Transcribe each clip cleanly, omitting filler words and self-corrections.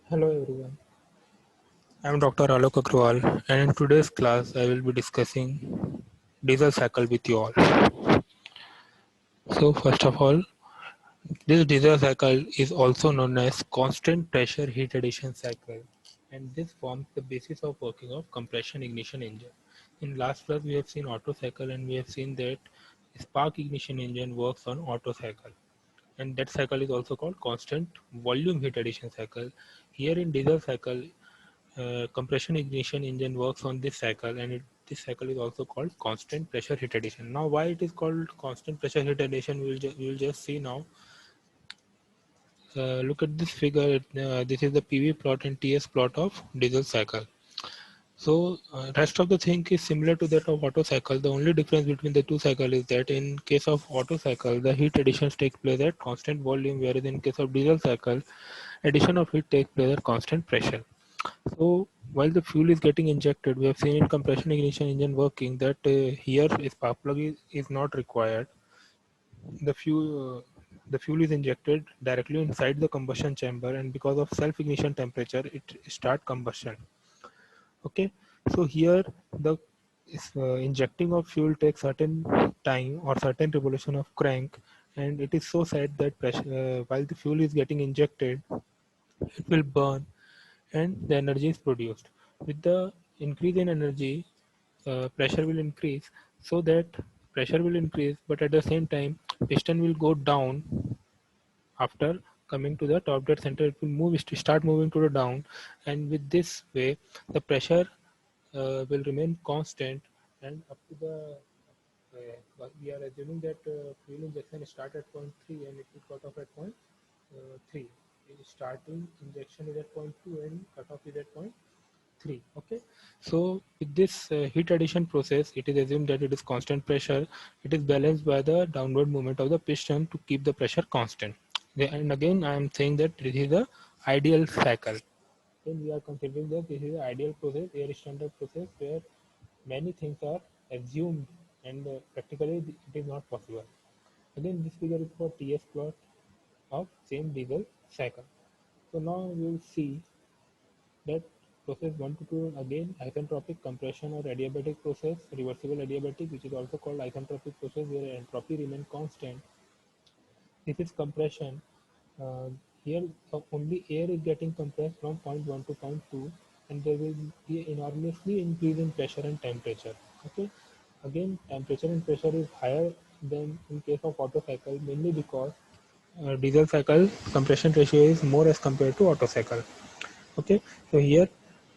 Hello everyone, I am Dr. Alok Agrawal and in today's class I will be discussing diesel cycle with you all. So first of all, this diesel cycle is also known as constant pressure heat addition cycle, and this forms the basis of working of compression ignition engine. In last class we have seen Otto cycle and we have seen that spark ignition engine works on Otto cycle, and that cycle is also called constant volume heat addition cycle. Here in diesel cycle, compression ignition engine works on this cycle, and this cycle is also called constant pressure heat addition. Now why it is called constant pressure heat addition, we will just see now. Look at this figure. This is the PV plot and TS plot of diesel cycle. So rest of the thing is similar to that of Otto cycle. The only difference between the two cycle is that in case of Otto cycle, the heat additions take place at constant volume, whereas in case of diesel cycle, addition of heat takes place at constant pressure. So while the fuel is getting injected, we have seen in compression ignition engine working that here a spark plug is not required. The fuel is injected directly inside the combustion chamber, and because of self ignition temperature, it start combustion. Okay, so here the injecting of fuel takes certain time or certain revolution of crank, and it is so set that while the fuel is getting injected, it will burn and the energy is produced. With the increase in energy, pressure will increase, so that pressure will increase, but at the same time, piston will go down after coming to the top dead center. It will start moving to the down, and with this way, the pressure will remain constant, and up to the we are assuming that fuel injection start at point 3 and it will cut off at point 3. Starting injection is at point 2 and cutoff is at point 3. Okay, so with this heat addition process, it is assumed that it is constant pressure. It is balanced by the downward movement of the piston to keep the pressure constant. And again I am saying that this is the ideal cycle. Then we are considering that this is the ideal process, air standard process, where many things are assumed and practically it is not possible. Again, this figure is for TS plot of same diesel cycle. So now we will see that process 1 to 2, again isentropic compression or adiabatic process, reversible adiabatic, which is also called isentropic process, where entropy remains constant. This is compression. uh, Here only air is getting compressed from point 1 to point 2, and there will be enormously increase in pressure and temperature. Okay, again temperature and pressure is higher than in case of Otto cycle, mainly because diesel cycle compression ratio is more as compared to Otto cycle. Okay, so here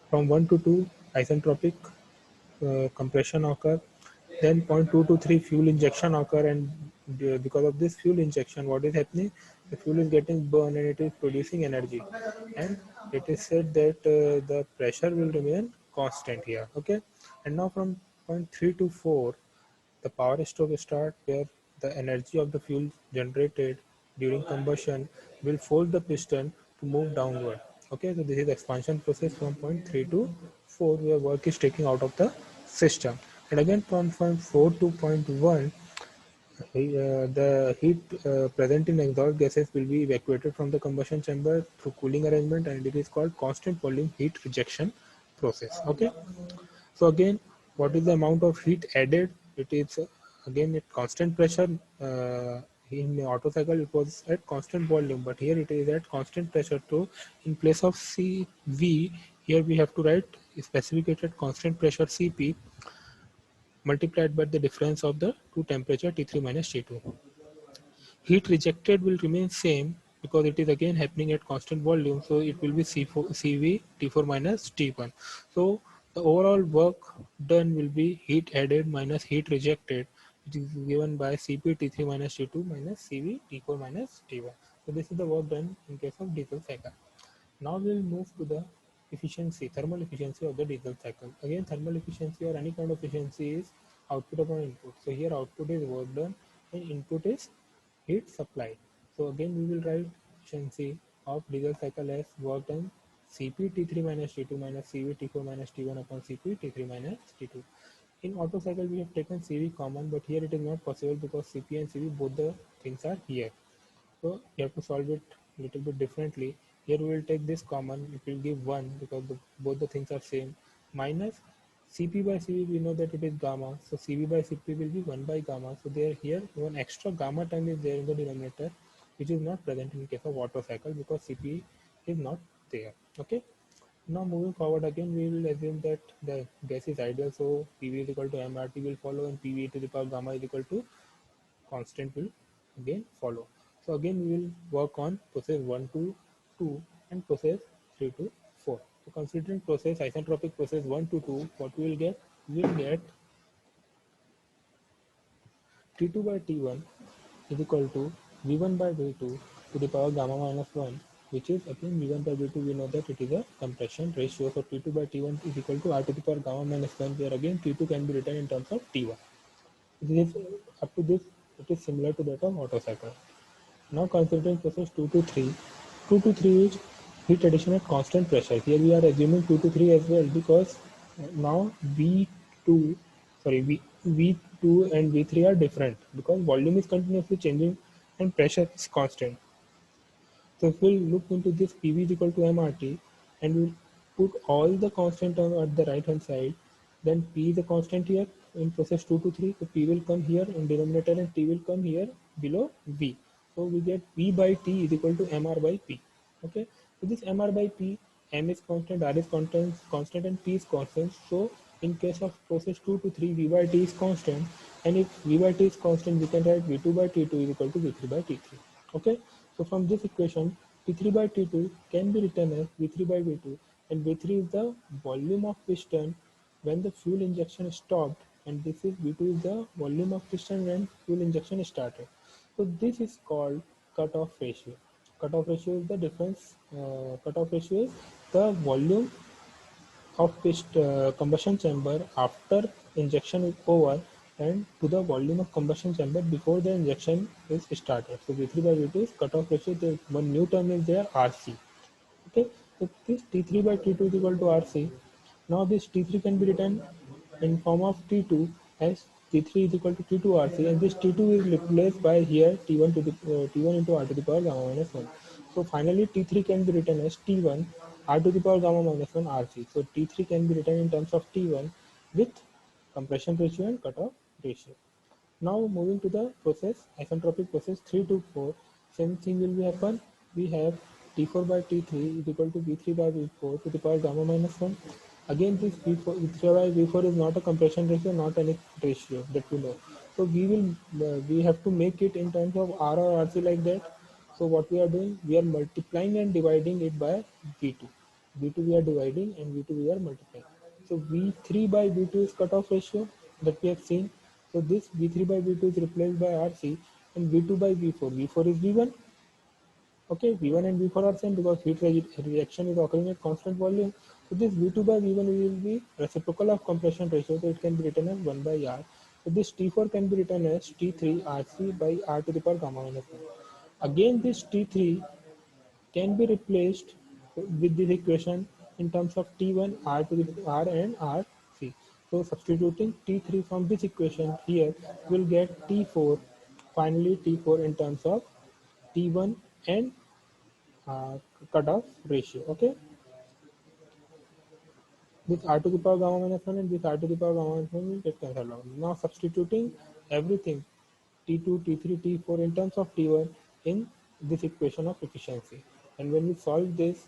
from 1 to 2 isentropic compression occur, then point 2 to 3 fuel injection occur, and because of this fuel injection, what is happening, the fuel is getting burned and it is producing energy, and it is said that the pressure will remain constant here. Okay, and now from point 3 to 4, the power stroke start, where the energy of the fuel generated during combustion will force the piston to move downward. Okay, so this is the expansion process from point 3 to 4, where work is taking out of the system. And again from point 4 to point 1, the heat present in exhaust gases will be evacuated from the combustion chamber through cooling arrangement, and it is called constant volume heat rejection process. Okay, so again, what is the amount of heat added? It is again at constant pressure. In Otto cycle, it was at constant volume, but here it is at constant pressure. So in place of CV, here we have to write specified at constant pressure CP multiplied by the difference of the two temperature T3 minus T2. Heat rejected will remain same because it is again happening at constant volume, so it will be C4, CV T4 minus T1. So the overall work done will be heat added minus heat rejected, which is given by CP T3 minus T2 minus CV T4 minus T1. So this is the work done in case of diesel cycle. Now we will move to the efficiency, thermal efficiency of the diesel cycle. Again, thermal efficiency or any kind of efficiency is output upon input. So here output is work done and input is heat supplied. So again we will write efficiency of diesel cycle as work done Cp T3 minus T2 minus Cv T4 minus T1 upon Cp T3 minus T2. In Otto cycle we have taken Cv common, but here it is not possible because Cp and Cv both the things are here. So you have to solve it a little bit differently. Here we will take this common, it will give 1 because both the things are same, minus Cp by Cv, we know that it is gamma, so Cv by Cp will be 1 by gamma. So there here one extra gamma term is there in the denominator, which is not present in case of Otto cycle because Cp is not there. Okay. Now moving forward again, we will assume that the gas is ideal, so PV is equal to mRT will follow, and PV to the power gamma is equal to constant will again follow. So again we will work on process 1 to 2 and process 3 to 4. So considering process isentropic process 1 to 2, what we will get? We will get T2 by T1 is equal to V1 by V2 to the power gamma minus 1, which is again V1 by V2, we know that it is a compression ratio. So T2 by T1 is equal to R to the power gamma minus 1, where again T2 can be written in terms of T1. This up to this, it is similar to that of Otto cycle. Now considering process 2 to 3, 2 to 3 is heat addition at constant pressure. Here we are assuming 2 to 3 as well because now V2, sorry, V2 and V3 are different because volume is continuously changing and pressure is constant. So if we look into this PV is equal to MRT and we put all the constant term at the right hand side, then P is a constant here in process 2 to 3. So P will come here in denominator and T will come here below V. So we get V by T is equal to MR by P. Okay. So this MR by P, M is constant, R is constant and P is constant. So in case of process 2 to 3, V by T is constant. And if V by T is constant, we can write V2 by T2 is equal to V3 by T3. Okay. So from this equation, T3 by T2 can be written as V3 by V2, and V3 is the volume of piston when the fuel injection is stopped, and this is V2 is the volume of piston when fuel injection is started. So this is called cutoff ratio. Cutoff ratio is the difference. Cutoff ratio is the volume of combustion chamber after injection is over and to the volume of combustion chamber before the injection is started. So V3 by V2 is cutoff ratio. The one new term is there, RC. Okay, so this T3 by T2 is equal to RC. Now this T3 can be written in form of T2 as T3 is equal to T2 RC, and this T2 is replaced by here T1 to the T1 into R to the power gamma minus 1. So finally T3 can be written as T1 R to the power gamma minus 1 RC. So T3 can be written in terms of T1 with compression ratio and cutoff ratio. Now moving to the process, isentropic process 3 to 4, same thing will be happen. We have T4 by T3 is equal to V3 by V4 to the power gamma minus 1. Again, this V3 by V4 is not a compression ratio, not any ratio that we know. So we have to make it in terms of R or RC like that. So what we are doing, we are multiplying and dividing it by V2. V2 we are dividing and V2 we are multiplying. So V3 by V2 is cutoff ratio that we have seen. So this V3 by V2 is replaced by RC and V2 by V4. V4 is V1. Okay, V1 and V4 are same because heat reaction is occurring at constant volume. So this V2 by V1 will be reciprocal of compression ratio. So it can be written as 1 by R. So this T4 can be written as T3 RC by R to the power gamma minus 1. Again, this T3 can be replaced with this equation in terms of T1 R to the R and RC. So substituting T3 from this equation here, we'll get T4, finally T4 in terms of T1 and cutoff ratio. Okay, this R to the power gamma minus 1 and this R to the power gamma minus 1 will get cancelled out. Now substituting everything T2, T3, T4 in terms of T1 in this equation of efficiency. And when we solve this,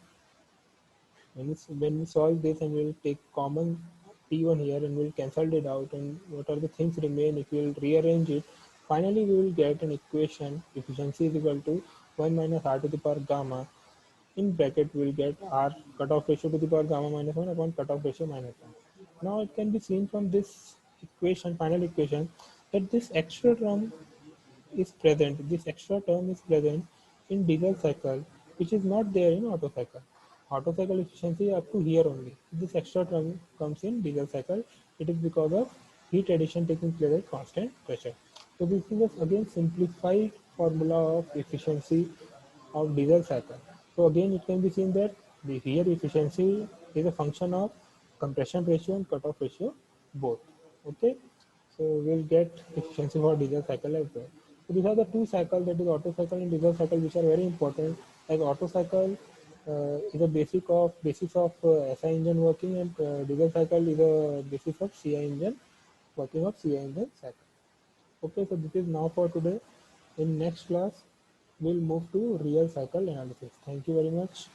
when we solve this and we'll take common T1 here and we'll cancel it out, and what are the things remain if we'll rearrange it, finally we will get an equation efficiency is equal to 1 minus R to the power gamma, in bracket we will get R cutoff ratio to the power gamma minus 1 upon cutoff ratio minus 1. Now it can be seen from this equation, final equation, that this extra term is present, this extra term is present in diesel cycle, which is not there in Otto cycle. Otto cycle efficiency up to here only. This extra term comes in diesel cycle. It is because of heat addition taking place at constant pressure. So this is again simplified formula of efficiency of diesel cycle. So again it can be seen that the here efficiency is a function of compression ratio and cutoff ratio both. Okay, so we'll get efficiency for diesel cycle as well. So these are the two cycles, that is Otto cycle and diesel cycle, which are very important. As Otto cycle is a basis of SI engine working, and diesel cycle is a basis of CI engine working of CI engine cycle. Okay, so this is now for today. In next class, we'll move to real cycle analysis. Thank you very much.